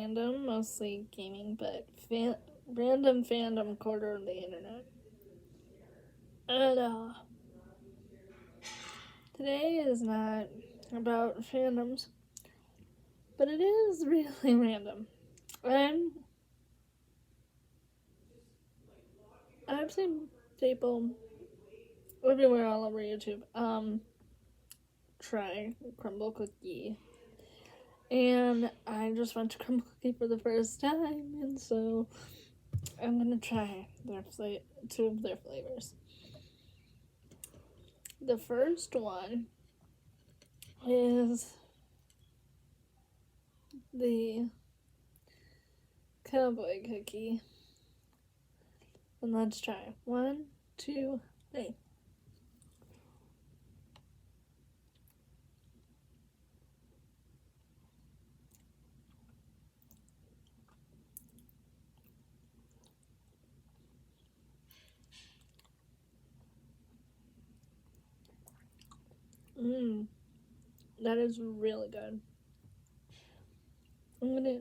random, mostly gaming, but random fandom quarter of the internet. And today is not about fandoms, but it is really random. And I've seen people everywhere all over YouTube try Crumbl cookie. And I just went to Crumbl cookie for the first time, and so I'm gonna try two of their flavors. The first one is the cowboy cookie. And let's try. 1, 2, 3. That is really good. I'm gonna.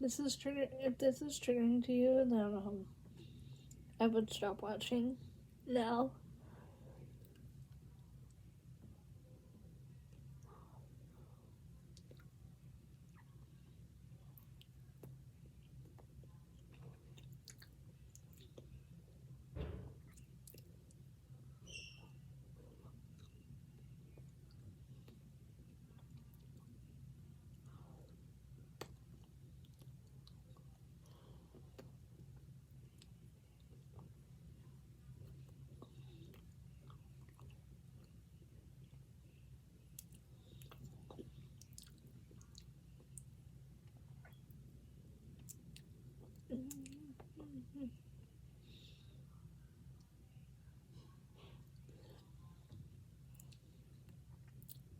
If this is triggering to you, then I would stop watching now.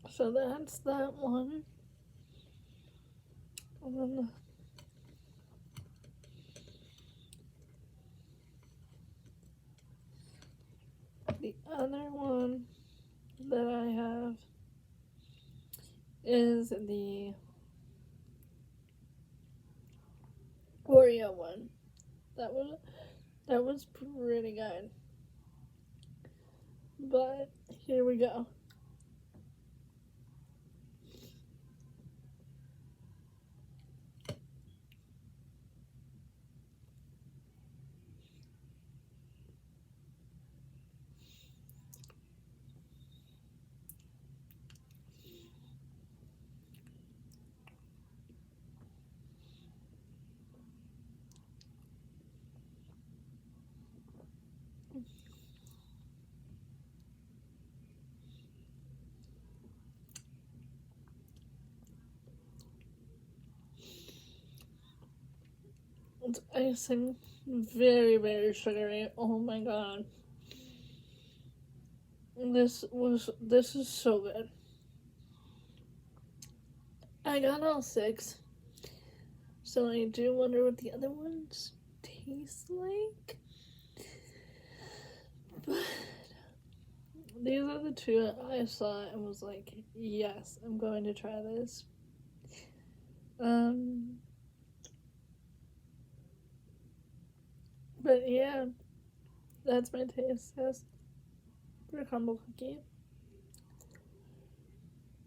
So that's that one. And then the other one that I have is the Oreo one. That was pretty good. But here we go. It's icing, very, very sugary. Oh my god. This is so good. I got all 6, so I do wonder what the other ones taste like. But these are the 2 I saw and was like, yes, I'm going to try this. But yeah, that's my taste test for Crumbl cookie.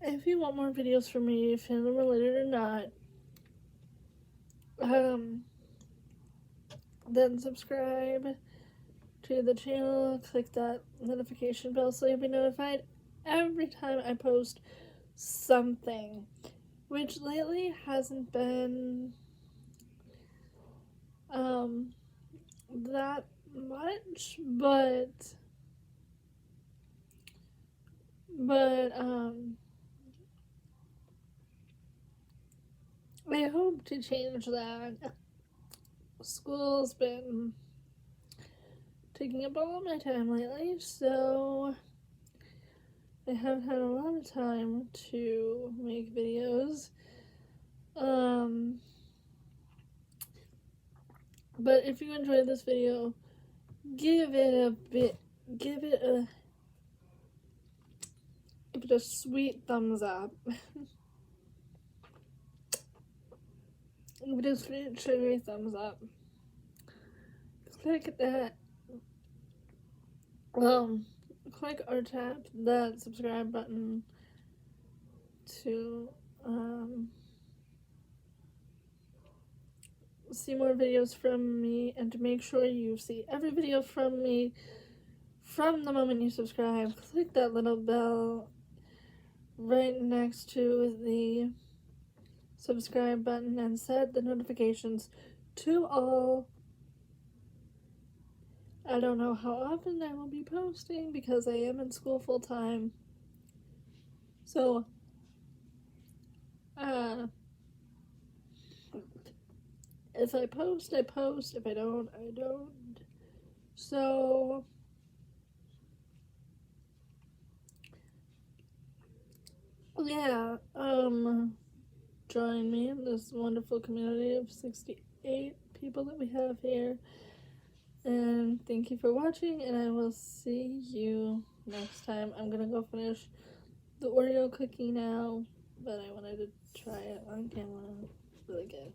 If you want more videos from me, fandom related or not, then subscribe to the channel, click that notification bell so you'll be notified every time I post something, which lately hasn't been that much, but I hope to change that. School's been taking up all my time lately, so I haven't had a lot of time to make videos. But if you enjoyed this video, give it a sweet thumbs up. Give it a sweet sugary thumbs up. Click that. Click or tap that subscribe button to see more videos from me, and to make sure you see every video from me from the moment you subscribe. Click that little bell right next to the subscribe button and set the notifications to all. I don't know how often I will be posting because I am in school full time. So, if I post, I post. If I don't, I don't. So, yeah, join me in this wonderful community of 68 people that we have here. And thank you for watching, and I will see you next time. I'm gonna go finish the Oreo cookie now, but I wanted to try it on camera. Really good.